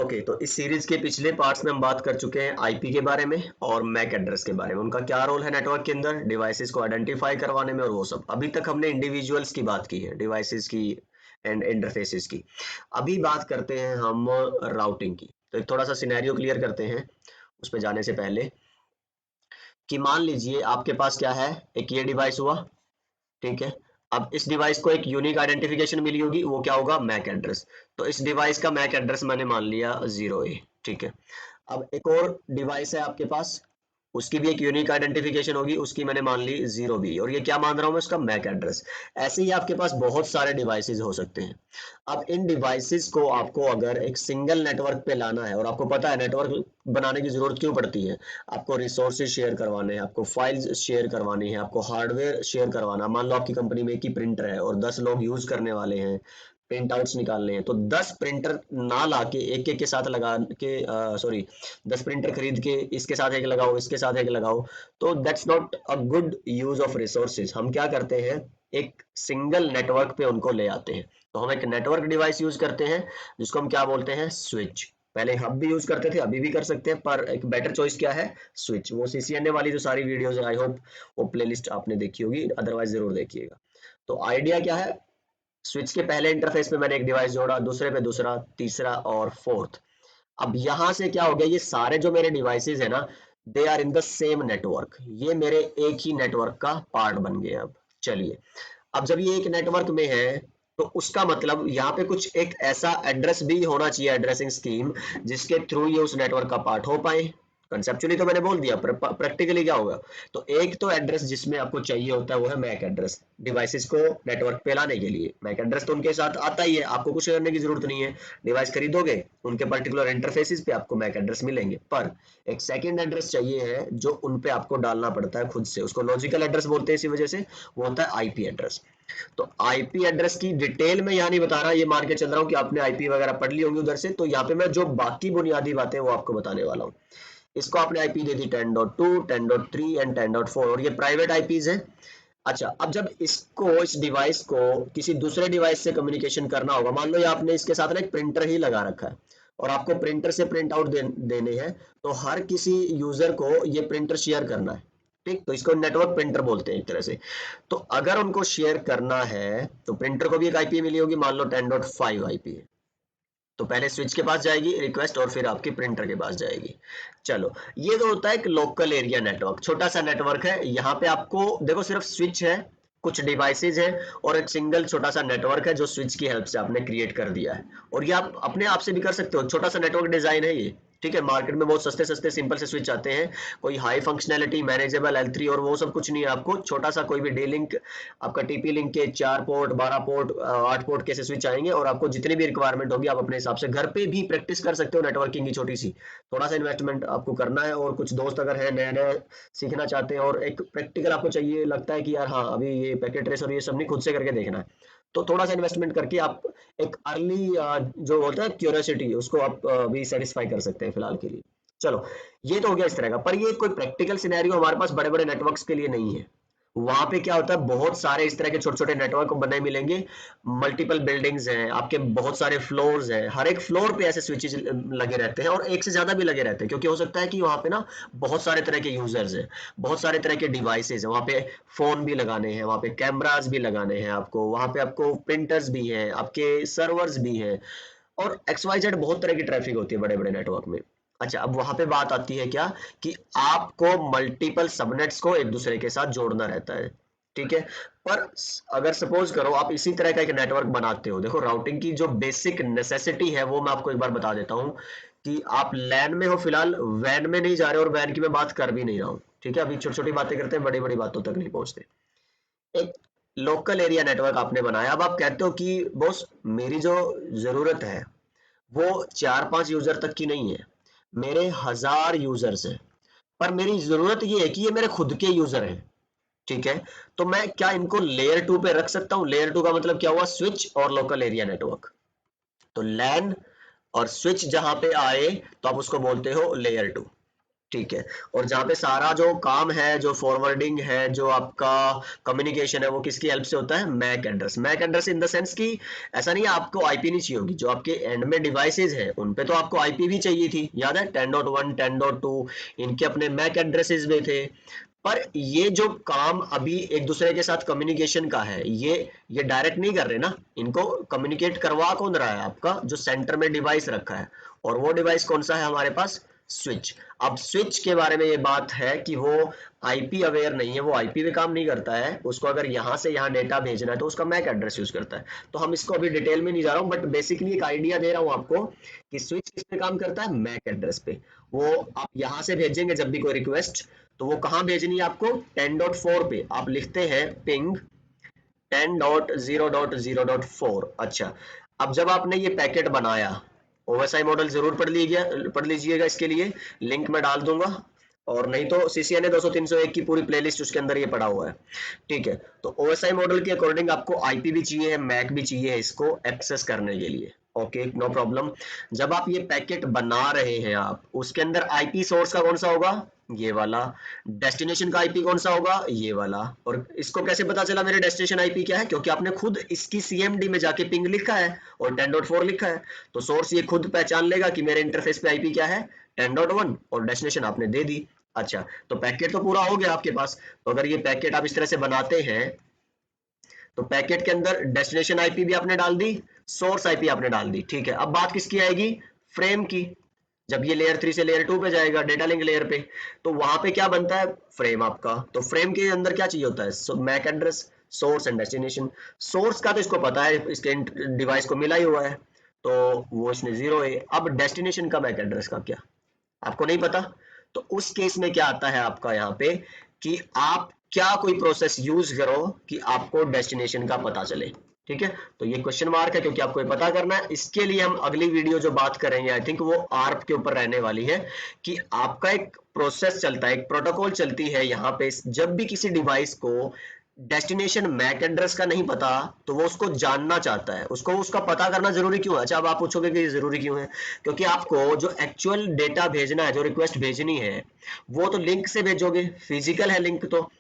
Okay, तो इस series के पिछले पार्ट्स में हम बात कर चुके हैं आईपी के बारे में और मैक एड्रेस के बारे में, उनका क्या रोल है नेटवर्क के अंदर, डिवाइसेस को आइडेंटिफाई करवाने में और वो सब। अभी तक हमने इंडिविजुअल्स की बात की है, डिवाइसेस की एंड इंटरफेसेस की। अभी बात करते हैं हम राउटिंग की। तो एक थोड़ा सा सिनेरियो क्लियर करते हैं उस पर जाने से पहले, कि मान लीजिए आपके पास क्या है, एक ये डिवाइस हुआ, ठीक है। अब इस डिवाइस को एक यूनिक आइडेंटिफिकेशन मिली होगी, वो क्या होगा, मैक एड्रेस। तो इस डिवाइस का मैक एड्रेस मैंने मान लिया 0A, ठीक है। अब एक और डिवाइस है आपके पास, उसकी भी एक यूनिक आइडेंटिफिकेशन होगी, उसकी मैंने मान ली 0B, और ये क्या मान रहा हूं मैं, उसका मैक एड्रेस। ऐसे ही आपके पास बहुत सारे डिवाइसेस हो सकते हैं। अब इन डिवाइसेस को आपको अगर एक सिंगल नेटवर्क पे लाना है, और आपको पता है नेटवर्क बनाने की जरूरत क्यों पड़ती है, आपको रिसोर्सेज शेयर करवाने हैं, आपको फाइल्स शेयर करवानी है, आपको हार्डवेयर शेयर करवाना। मान लो आपकी कंपनी में एक ही प्रिंटर है और 10 लोग यूज करने वाले हैं, प्रिंट आउट्स निकालने हैं, तो 10 प्रिंटर ना लाके एक एक के साथ लगा के, सॉरी, 10 प्रिंटर खरीद के इसके साथ एक लगाओ, इसके साथ एक लगाओ, तो that's not a good use of resources. हम क्या करते हैं, एक सिंगल नेटवर्क पे उनको ले आते हैं। तो हम एक नेटवर्क डिवाइस यूज करते हैं जिसको हम क्या बोलते हैं, स्विच। पहले हब भी यूज करते थे, अभी भी कर सकते हैं, पर एक बेटर चॉइस क्या है, स्विच। वो सीसीएनए वाली जो सारी वीडियोस है, आई होप वो प्लेलिस्ट आपने देखी होगी, अदरवाइज जरूर देखिएगा। तो आइडिया क्या है, स्विच के पहले इंटरफेस पे मैंने एक डिवाइस जोड़ा, दूसरे पे दूसरा, तीसरा और फोर्थ। अब यहां से क्या हो गया, ये सारे जो मेरे डिवाइसेस है ना, they are in the same network, ये मेरे एक ही नेटवर्क का पार्ट बन गए। अब चलिए, अब जब ये एक नेटवर्क में है, तो उसका मतलब यहाँ पे कुछ एक ऐसा एड्रेस भी होना चाहिए, एड्रेसिंग स्कीम, जिसके थ्रू ये उस नेटवर्क का पार्ट हो पाए। कंसेप्चुअली तो मैंने बोल दिया, प्रैक्टिकली क्या होगा, तो एक तो एड्रेस जिसमें आपको चाहिए होता है वो है मैक एड्रेस। डिवाइसेस को नेटवर्क पे लाने के लिए मैक एड्रेस तो उनके साथ आता ही है, आपको कुछ करने की जरूरत नहीं है। डिवाइस खरीदोगे, उनके पर्टिकुलर इंटरफेसिस पे आपको मैक एड्रेस मिलेंगे, पर एक सेकंड एड्रेस चाहिए है जो उन पे आपको डालना पड़ता है खुद से, उसको लॉजिकल एड्रेस बोलते हैं इसी वजह से, वो होता है आईपी एड्रेस। तो आईपी एड्रेस की डिटेल में यहाँ नहीं बता रहा, ये मान के चल रहा हूँ कि आपने आईपी वगैरह पढ़ ली होंगी उधर से, तो यहाँ पे मैं जो बाकी बुनियादी बातें वो आपको बताने वाला हूँ। इसको आपने आईपी दे दी 10.2, 10.3 एंड 10.4, और ये प्राइवेट आईपीज हैं। अच्छा, अब जब इसको, इस डिवाइस को किसी दूसरे डिवाइस से कम्युनिकेशन करना होगा, मान लो ये आपने इसके साथ ना एक प्रिंटर ही लगा रखा है और आपको प्रिंटर से प्रिंट आउट देने हैं, तो हर किसी यूजर को ये प्रिंटर शेयर करना है, ठीक। तो इसको नेटवर्क प्रिंटर बोलते हैं एक तरह से। तो अगर उनको शेयर करना है तो प्रिंटर को भी एक आईपी मिली होगी, मान लो 10.5 आईपी है, तो पहले स्विच के पास जाएगी रिक्वेस्ट और फिर आपके प्रिंटर के पास जाएगी। चलो, ये तो होता है एक लोकल एरिया नेटवर्क, छोटा सा नेटवर्क है। यहाँ पे आपको देखो सिर्फ स्विच है, कुछ डिवाइसेज है और एक सिंगल छोटा सा नेटवर्क है जो स्विच की हेल्प से आपने क्रिएट कर दिया है। और ये आप अपने आप से भी कर सकते हो, छोटा सा नेटवर्क डिजाइन है ये, ठीक है। मार्केट में बहुत सस्ते सस्ते सिंपल से स्विच आते हैं, कोई हाई फंक्शनैलिटी मैनेजेबल L3 और वो सब कुछ नहीं है। आपको छोटा सा कोई भी डी लिंक, आपका टीपी लिंक के 4 पोर्ट, 12 पोर्ट, 8 पोर्ट कैसे स्विच आएंगे, और आपको जितनी भी रिक्वायरमेंट होगी आप अपने हिसाब से घर पे भी प्रैक्टिस कर सकते हो नेटवर्किंग की छोटी सी। थोड़ा सा इन्वेस्टमेंट आपको करना है, और कुछ दोस्त अगर है नए नए सीखना चाहते हैं और एक प्रैक्टिकल आपको चाहिए, लगता है कि यार हाँ अभी ये पैकेट ट्रेस और ये सब नहीं खुद से करके देखना है, तो थोड़ा सा इन्वेस्टमेंट करके आप एक अर्ली जो होता है क्यूरियोसिटी, उसको आप भी सेटिस्फाई कर सकते हैं फिलहाल के लिए। चलो, ये तो हो गया इस तरह का, पर ये कोई प्रैक्टिकल सिनेरियो हमारे पास बड़े बड़े नेटवर्क्स के लिए नहीं है। वहां पे क्या होता है, बहुत सारे इस तरह के छोटे छोटे नेटवर्क बने मिलेंगे, मल्टीपल बिल्डिंग्स हैं आपके, बहुत सारे फ्लोर्स हैं, हर एक फ्लोर पे ऐसे स्विचेस लगे रहते हैं, और एक से ज्यादा भी लगे रहते हैं, क्योंकि हो सकता है कि वहां पे ना बहुत सारे तरह के यूजर्स हैं, बहुत सारे तरह के डिवाइसेस हैं, वहां पे फोन भी लगाने हैं, वहां पे कैमरास भी लगाने हैं आपको, वहां पे आपको प्रिंटर्स भी हैं, आपके सर्वर्स भी हैं, और एक्स वाई जेड बहुत तरह की ट्रैफिक होती है बड़े बड़े नेटवर्क में। अच्छा, अब वहां पे बात आती है क्या, कि आपको मल्टीपल सबनेट्स को एक दूसरे के साथ जोड़ना रहता है, ठीक है। पर अगर सपोज करो आप इसी तरह का एक नेटवर्क बनाते हो, देखो राउटिंग की जो बेसिक नेसेसिटी है वो मैं आपको एक बार बता देता हूं, कि आप लैन में हो फिलहाल, वैन में नहीं जा रहे, और वैन की मैं बात कर भी नहीं रहा हूं, ठीक है। अभी छोटी छोटी बातें करते हैं, बड़ी बड़ी बातों तक नहीं पहुंचते। एक लोकल एरिया नेटवर्क आपने बनाया, अब आप कहते हो कि बॉस मेरी जो जरूरत है वो 4-5 यूजर तक की नहीं है, मेरे 1000 यूजर्स हैं, पर मेरी जरूरत ये है कि ये मेरे खुद के यूजर हैं, ठीक है। तो मैं क्या इनको लेयर 2 पे रख सकता हूं, लेयर 2 का मतलब क्या हुआ, स्विच और लोकल एरिया नेटवर्क। तो लैन और स्विच जहां पे आए तो आप उसको बोलते हो लेयर 2, ठीक है। और जहाँ पे सारा जो काम है, जो फॉरवर्डिंग है, जो आपका कम्युनिकेशन है, वो किसकी हेल्प से होता है? MAC address. MAC address in the sense कि ऐसा नहीं है आपको आईपी नहीं चाहिए होगी, जो आपके एंड में डिवाइसेज है उन पे तो आपको आईपी भी चाहिए थी, याद है 10.1 10.2 इनके अपने मैक एड्रेसेस में थे। पर ये जो काम अभी एक दूसरे के साथ कम्युनिकेशन का है, ये डायरेक्ट नहीं कर रहे ना, इनको कम्युनिकेट करवा कौन रहा है? आपका जो सेंटर में डिवाइस रखा है, और वो डिवाइस कौन सा है हमारे पास? स्विच। अब स्विच के बारे में ये बात है कि वो आईपी अवेयर नहीं है, वो आईपी पे काम नहीं करता है, उसको अगर यहाँ से यहाँ डेटा भेजना है तो उसका मैक एड्रेस यूज करता है। तो हम इसको अभी डिटेल में नहीं जा रहा हूँ, बट बेसिकली एक आइडिया दे रहा हूँ आपको कि स्विच किस पे काम करता है? मैक एड्रेस पे। वो आप यहाँ से भेजेंगे जब भी कोई रिक्वेस्ट, तो वो कहाँ भेजनी है आपको? 10.4 पे आप लिखते हैं पिंग 10.0.0.4। अच्छा, अब जब आपने ये पैकेट बनाया, ओएसआई मॉडल जरूर पढ़ लीजिएगा, इसके लिए लिंक मैं डाल दूंगा, और नहीं तो सीसीएनए 200-301 की पूरी प्लेलिस्ट उसके अंदर ये पड़ा हुआ है। ठीक है, तो ओएसआई मॉडल के अकॉर्डिंग आपको आईपी भी चाहिए, मैक भी चाहिए इसको एक्सेस करने के लिए। Okay, no problem. जब आप ये पैकेट बना रहे हैं आप, उसके अंदर आईपी सोर्स का कौन सा होगा? ये वाला। डेस्टिनेशन का आईपी कौन सा होगा? ये वाला। और इसको कैसे पता चला मेरे डेस्टिनेशन आईपी क्या है? क्योंकि आपने खुद इसकी सीएमडी में जाके पिंग लिखा है और 10.4 लिखा है, तो सोर्स ये खुद पहचान लेगा कि मेरे इंटरफेस पे आईपी क्या है? 10.1, और डेस्टिनेशन आपने दे दी। अच्छा, तो पैकेट तो पूरा हो गया आपके पास। तो अगर ये पैकेट आप इस तरह से बनाते हैं, तो पैकेट के अंदर डेस्टिनेशन आईपी भी आपने डाल दी, सोर्स आईपी आपने डाल दी। ठीक है, अब बात किसकी आएगी? फ्रेम की। जब ये लेयर 3 से लेयर 2 पे जाएगा, डेटा लिंक लेयर पे, तो वहां पे क्या बनता है? फ्रेम आपका। तो फ्रेम के अंदर क्या चाहिए होता है? MAC address, source and destination. Source का तो इसको पता है, इसके डिवाइस को मिला ही हुआ है, तो वो इसने 0 है। अब डेस्टिनेशन का मैक एड्रेस का क्या आपको नहीं पता? तो उस केस में क्या आता है आपका यहाँ पे कि आप क्या कोई प्रोसेस यूज करो कि आपको डेस्टिनेशन का पता चले। ठीक है, तो ये क्वेश्चन मार्क है, क्योंकि आपको ये पता करना है। इसके लिए हम अगली वीडियो जो बात करेंगे, आई थिंक वो आर्प के ऊपर रहने वाली है, कि आपका एक प्रोसेस चलता है, एक प्रोटोकॉल चलती है यहाँ पे, जब भी किसी डिवाइस को डेस्टिनेशन मैक एड्रेस का नहीं पता, तो वो उसको जानना चाहता है, उसको उसका पता करना जरूरी क्यों है? अच्छा, अब आप पूछोगे कि ये जरूरी क्यों है? क्योंकि आपको जो एक्चुअल डेटा भेजना है, जो रिक्वेस्ट भेजनी है, वो तो लिंक से भेजोगे, फिजिकल है लिंक तो,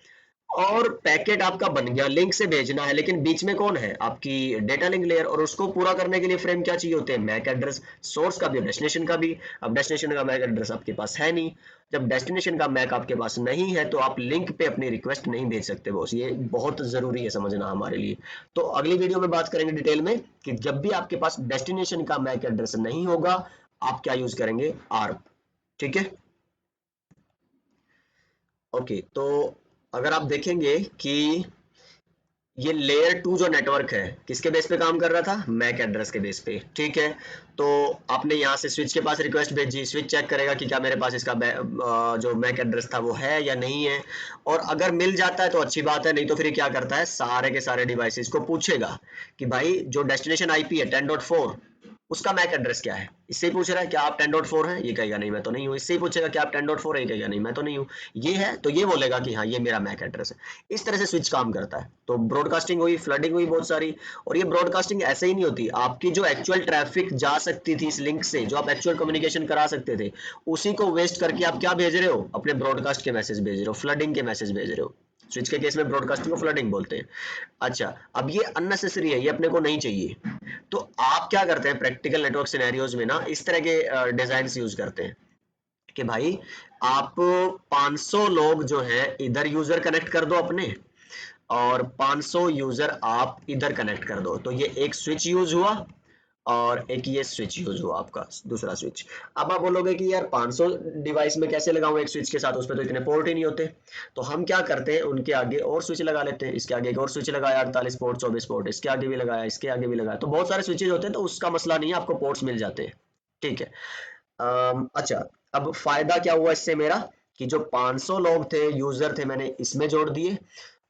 और पैकेट आपका बन गया, लिंक से भेजना है, लेकिन बीच में कौन है? आपकी डेटा लिंक लेयर, और उसको पूरा करने के लिए फ्रेम क्या चाहिए होते हैं? मैक एड्रेस, सोर्स का भी और डेस्टिनेशन का भी। अब डेस्टिनेशन का मैक एड्रेस आपके पास है नहीं, जब डेस्टिनेशन का मैक आपके पास नहीं है, तो आप लिंक पे अपनी रिक्वेस्ट नहीं भेज सकते बॉस। ये बहुत जरूरी है समझना हमारे लिए। तो अगली वीडियो में बात करेंगे डिटेल में कि जब भी आपके पास डेस्टिनेशन का मैक एड्रेस नहीं होगा, आप क्या यूज करेंगे? आर्प। ठीक है, ओके। तो अगर आप देखेंगे कि ये लेयर 2 जो नेटवर्क है, किसके बेस पे काम कर रहा था? मैक एड्रेस के बेस पे। ठीक है, तो आपने यहाँ से स्विच के पास रिक्वेस्ट भेजी, स्विच चेक करेगा कि क्या मेरे पास इसका जो मैक एड्रेस था वो है या नहीं है, और अगर मिल जाता है तो अच्छी बात है, नहीं तो फिर क्या करता है? सारे के सारे डिवाइसेस को पूछेगा कि भाई जो डेस्टिनेशन आईपी है 10.4, उसका मैक एड्रेस क्या है? इससे ही पूछ रहा है क्या आप 10.4 है? ये कहेगा नहीं मैं तो नहीं हूँ। इससे ही पूछेगा क्या आप 10.4 है? ये कहेगा नहीं मैं तो नहीं हूँ। ये है तो ये बोलेगा कि हाँ ये मेरा मैक एड्रेस है। इस तरह से स्विच काम करता है। तो ब्रॉडकास्टिंग हुई, फ्लडिंग हुई बहुत सारी, और ये ब्रॉडकास्टिंग ऐसे ही नहीं होती, आपकी जो एक्चुअल ट्रैफिक जा सकती थी इस लिंक से, जो आप एक्चुअल कम्युनिकेशन करा सकते थे, उसी को वेस्ट करके आप क्या भेज रहे हो? अपने ब्रॉडकास्ट के मैसेज भेज रहे हो, फ्लडिंग के मैसेज भेज रहे हो। स्विच के केस में ब्रॉडकास्टिंग को फ्लडिंग बोलते हैं। अच्छा, अब ये अननेसेसरी है, ये अपने को नहीं चाहिए। तो आप क्या करते हैं प्रैक्टिकल नेटवर्क सिनेरियोज में ना, इस तरह के डिजाइन यूज करते हैं कि भाई आप 500 लोग जो है इधर यूजर कनेक्ट कर दो अपने, और 500 यूजर आप इधर कनेक्ट कर दो, तो ये एक स्विच यूज हुआ, और एक ये स्विच यूज हुआ आपका दूसरा स्विच। अब आप बोलोगे कि यार 500 डिवाइस में कैसे लगाऊं एक स्विच के साथ, उस पर तो इतने पोर्ट ही नहीं होते। तो हम क्या करते हैं, उनके आगे और स्विच लगा लेते हैं, इसके आगे एक और स्विच लगाया 48 पोर्ट 24 पोर्ट, इसके आगे भी लगाया, इसके आगे भी लगाया, तो बहुत सारे स्विचेज होते हैं, तो उसका मसला नहीं है, आपको पोर्ट्स मिल जाते हैं। ठीक है। अच्छा, अब फायदा क्या हुआ इससे मेरा, कि जो 500 लोग थे, यूजर थे, मैंने इसमें जोड़ दिए,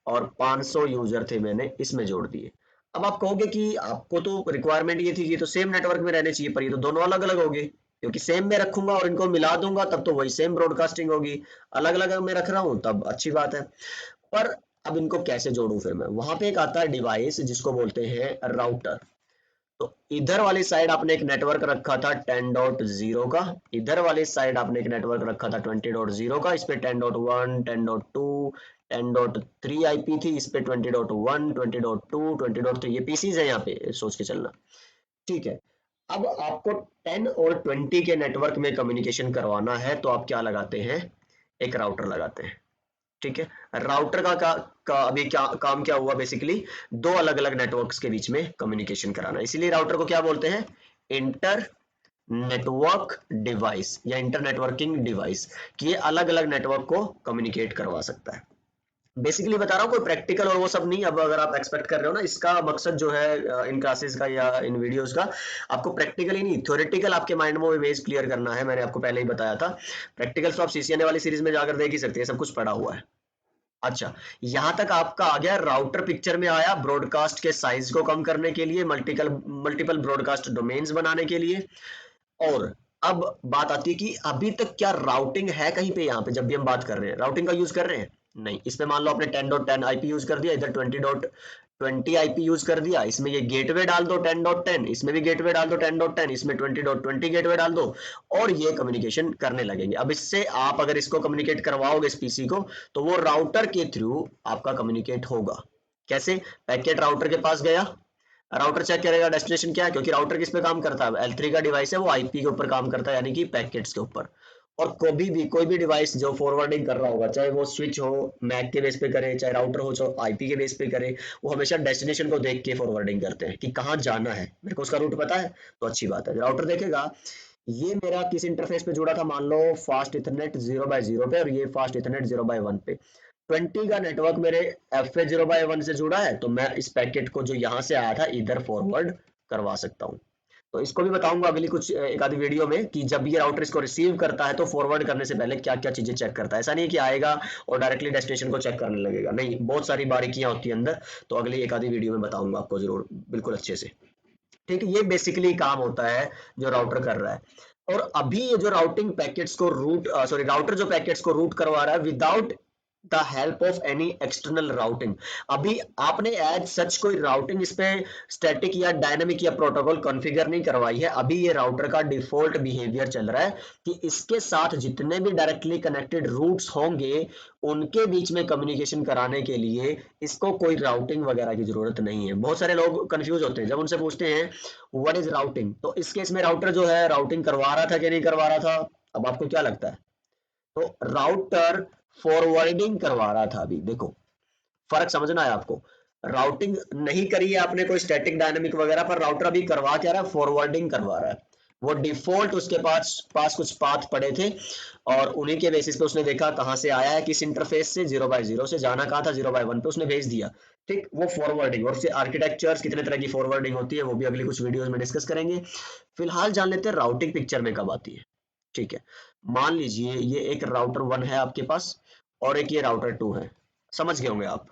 और 500 यूजर थे मैंने इसमें जोड़ दिए। अब आप कहोगे कि आपको तो रिक्वायरमेंट ये थी कि तो सेम नेटवर्क में रहने चाहिए, पर ये तो दोनों अलग अलग हो गए, क्योंकि सेम में रखूंगा और इनको मिला दूंगा तब तो वही सेम ब्रॉडकास्टिंग होगी। अलग अलग में रख रहा हूं तब अच्छी बात है, पर अब इनको कैसे जोड़ूं? फिर मैं वहां पे एक आता है डिवाइस जिसको बोलते हैं राउटर। तो इधर वाली साइड आपने एक नेटवर्क रखा था 10.0 का, इधर वाली साइड आपने एक नेटवर्क रखा था 20.0 का, इस पे 10.1, 10.2, 10.3 आईपी थी, इस पे 20.1, 20.2, 20.3, ये पीसीज है यहाँ पे, सोच के चलना। ठीक है, अब आपको 10 और 20 के नेटवर्क में कम्युनिकेशन करवाना है तो आप क्या लगाते हैं, एक राउटर लगाते हैं। ठीक है, राउटर का अभी क्या काम क्या हुआ, बेसिकली दो अलग अलग नेटवर्क्स के बीच में कम्युनिकेशन कराना, इसीलिए राउटर को क्या बोलते हैं, इंटर नेटवर्क डिवाइस या इंटर नेटवर्किंग डिवाइस, कि ये अलग अलग नेटवर्क को कम्युनिकेट करवा सकता है। बेसिकली बता रहा हूँ, कोई प्रैक्टिकल और वो सब नहीं। अब अगर आप एक्सपेक्ट कर रहे हो ना, इसका मकसद जो है इन क्लासेस का या इन वीडियोस का, आपको प्रैक्टिकली नहीं थ्योरेटिकल आपके माइंड में वो इमेज क्लियर करना है। मैंने आपको पहले ही बताया था, प्रैक्टिकल्स तो आप सीसीएनए वाली सीरीज में जाकर देख ही सकते हैं, सब कुछ पड़ा हुआ है। अच्छा, यहां तक आपका आ गया, राउटर पिक्चर में आया ब्रॉडकास्ट के साइज को कम करने के लिए, मल्टीपल ब्रॉडकास्ट डोमेन्स बनाने के लिए। और अब बात आती है कि अभी तक क्या राउटिंग है कहीं पे, यहाँ पे जब भी हम बात कर रहे हैं राउटिंग का यूज कर रहे हैं, नहीं। इसमें मान लो आपने 10.10 आईपी यूज कर दिया, इधर 20.20 आईपी यूज कर दिया, इसमें ये गेटवे डाल दो 10.10, इसमें भी गेटवे डाल दो 10.10, इसमें 20.20 गेटवे डाल दो, और ये कम्युनिकेशन करने लगेंगे। अब इससे आप अगर इसको कम्युनिकेट करवाओगे इस पीसी को, तो वो राउटर के थ्रू आपका कम्युनिकेट होगा। कैसे, पैकेट राउटर के पास गया, राउटर चेक करेगा डेस्टिनेशन क्या है, क्योंकि राउटर किस पे काम करता है, L3 का डिवाइस है, वो आईपी के ऊपर काम करता है, यानी कि पैकेट्स के ऊपर। और कोई भी डिवाइस जो फॉरवर्डिंग कर रहा होगा, चाहे वो स्विच हो मैक के बेस पे करे, चाहे राउटर हो चाहे आईपी के बेस पे करे, वो हमेशा डेस्टिनेशन को देख के फॉरवर्डिंग करते हैं कि कहाँ जाना है, मेरे को उसका रूट पता है तो अच्छी बात है। राउटर देखेगा ये मेरा किस इंटरफेस पे जुड़ा था, मान लो फास्ट इथरनेट 0x0 पे, और ये फास्ट इथरनेट 0x1 पे। 20 का नेटवर्क मेरे एफ ए 0x1 से जुड़ा है, तो मैं इस पैकेट को जो यहां से आया था इधर फॉरवर्ड करवा सकता हूँ। तो इसको भी बताऊंगा अगली कुछ एक आधी वीडियो में, कि जब ये राउटर इसको रिसीव करता है तो फॉरवर्ड करने से पहले क्या क्या चीजें चेक करता है। ऐसा नहीं कि आएगा और डायरेक्टली डेस्टिनेशन को चेक करने लगेगा, नहीं, बहुत सारी बारीकियां होती है अंदर। तो अगली एक आधी वीडियो में बताऊंगा आपको जरूर, बिल्कुल अच्छे से। ठीक है, ये बेसिकली काम होता है जो राउटर कर रहा है। और अभी ये जो राउटिंग पैकेट्स को रूट सॉरी राउटर जो पैकेट्स को रूट करवा रहा है without the help of any external routing, अभी आपने एज सच कोई राउटिंग इस पे स्टैटिक या डायनामिक या प्रोटोकॉल कॉन्फ़िगर नहीं करवाई है। अभी ये राउटर का डिफॉल्ट बिहेवियर चल रहा है कि इसके साथ जितने भी डायरेक्टली कनेक्टेड रूट्स होंगे उनके बीच में कम्युनिकेशन कराने के लिए इसको कोई राउटिंग वगैरह की जरूरत नहीं है। बहुत सारे लोग कंफ्यूज होते हैं जब उनसे पूछते हैं व्हाट इज राउटिंग, तो इस केस में राउटर जो है राउटिंग करवा रहा था कि नहीं करवा रहा था, अब आपको क्या लगता है? तो राउटर फॉरवर्डिंग करवा रहा था। अभी देखो फर्क समझना है आपको, राउटिंग नहीं करी है आपने कोई स्टैटिक डायनामिक वगैरह, पर राउटर अभी करवा क्या रहा है, फॉरवर्डिंग करवा रहा है। वो डिफॉल्ट उसके पास कुछ पाथ पड़े थे, और उन्हीं के बेसिस पे उसने देखा कहां से आया है, किस इंटरफेस से, 0x0 से, जाना कहां था 0x1 पे, उसने भेज दिया। ठीक, वो फॉरवर्डिंग, और उससे आर्किटेक्चर्स कितने तरह की फॉरवर्डिंग होती है वो भी अगली कुछ वीडियोस में डिस्कस करेंगे। फिलहाल जान लेते हैं राउटिंग पिक्चर में कब आती है। ठीक है, मान लीजिए ये एक राउटर 1 है आपके पास, और एक ये राउटर 2 है। समझ गए होंगे आप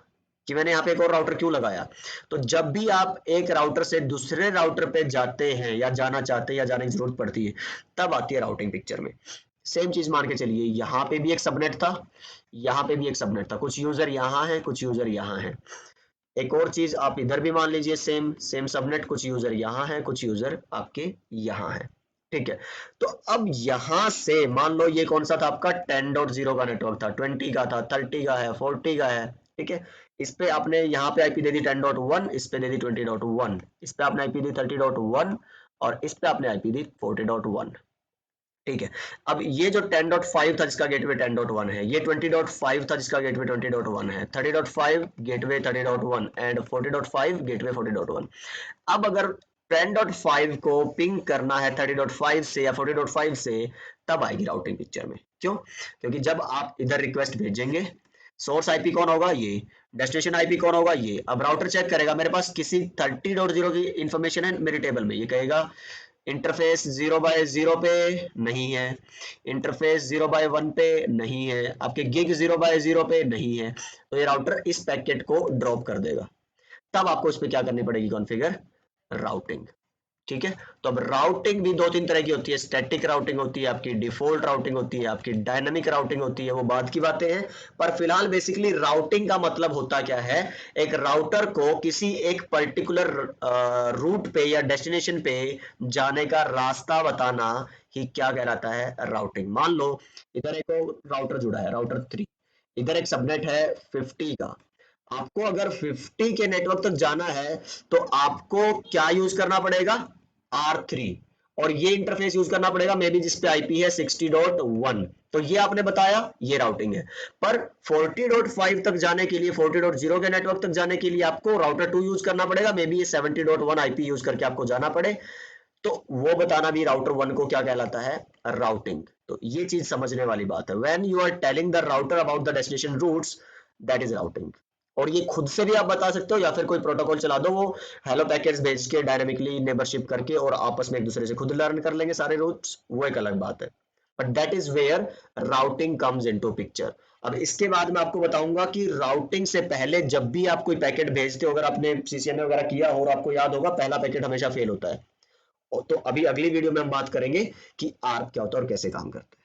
कि मैंने यहाँ पे एक और राउटर क्यों लगाया। तो जब भी आप एक राउटर से दूसरे राउटर पे जाते हैं या जाना चाहते हैं या जाने की जरूरत पड़ती है, तब आती है राउटिंग पिक्चर में। सेम चीज मान के चलिए, यहाँ पे भी एक सबनेट था, यहाँ पे भी एक सबनेट था, कुछ यूजर यहाँ है, कुछ यूजर यहाँ है। एक और चीज आप इधर भी मान लीजिए, सेम सेम सबनेट, कुछ यूजर यहाँ है, कुछ यूजर आपके यहाँ है। ठीक है, तो अब यहां से मान लो ये कौन सा था आपका 10.0 का नेटवर्क था, 20 का था, 30 का है, 40 का है। ठीक है, इस पे आपने यहाँ पे आईपी दे दी 10.1, इस पे दे दी 20.1, इस पे आपने आईपी दी 30.1, और इस पे आपने आईपी दी 40.1। ठीक है, अब ये जो 10.5 था जिसका गेटवे 10.1 है, ये 20.5 था जिसका गेटवे 20.1 है, 30.5 गेटवे 30.1 एंड 40.5 गेटवे 40.1। अब अगर 10.5 को पिंग करना है 30.5 से या 40.5 से, तब आएगी राउटिंग पिक्चर में। क्यों? क्योंकि जब आप इधर रिक्वेस्ट भेजेंगे, सोर्स आईपी कौन होगा, ये, डेस्टिनेशन आईपी कौन होगा, ये। अब राउटर चेक करेगा मेरे पास किसी 30.0 की इंफॉर्मेशन है मेरे टेबल में, ये कहेगा इंटरफेस 0x0 पे नहीं है, इंटरफेस 0x1 पे नहीं है, आपके गिग 0x0 पे नहीं है, तो ये राउटर इस पैकेट को ड्रॉप कर देगा। तब आपको इस पे क्या करनी पड़ेगी, कॉन्फ़िगर राउटिंग। ठीक है। तो अब राउटिंग भी दो तीन तरह की होती है, स्टैटिक राउटिंग होती है आपकी, डिफॉल्ट राउटिंग होती है आपकी, डायनामिक राउटिंग होती है, वो बाद की बातें हैं। पर फिलहाल बेसिकली राउटिंग का मतलब होता क्या है, एक राउटर को किसी एक पर्टिकुलर रूट पे या डेस्टिनेशन पे जाने का रास्ता बताना ही क्या कहलाता है, राउटिंग। मान लो इधर एक राउटर जुड़ा है, राउटर 3, इधर एक सबनेट है 50 का। आपको अगर 50 के नेटवर्क तक जाना है तो आपको क्या यूज करना पड़ेगा, R3, और ये इंटरफेस यूज करना पड़ेगा मे बी जिसपे आईपी है 60.1। तो ये आपने बताया, ये राउटिंग है। पर 40.5 तक जाने के लिए, 40.0 के नेटवर्क तक जाने के लिए आपको राउटर 2 यूज करना पड़ेगा, मे बी ये 70.1 आईपी यूज करके आपको जाना पड़े। तो वो बताना भी राउटर 1 को क्या कहलाता है, राउटिंग। तो ये चीज समझने वाली बात है, when you are telling the router about the destination routes, that is routing. और ये खुद से भी आप बता सकते हो या फिर कोई प्रोटोकॉल चला दो, वो हेलो पैकेट्स भेज के डायनेमिकली नेबरशिप करके और आपस में एक दूसरे से खुद लर्न कर लेंगे सारे रूट्स, वो एक अलग बात है। But that is where routing comes into picture. अब इसके बाद मैं आपको बताऊंगा कि राउटिंग से पहले जब भी आप कोई पैकेट भेजते हो, अगर आपने सीसीएनए वगैरह किया हो और आपको याद होगा, पहला पैकेट हमेशा फेल होता है। तो अभी अगली वीडियो में हम बात करेंगे कि आर्प क्या होता है और कैसे काम करता है।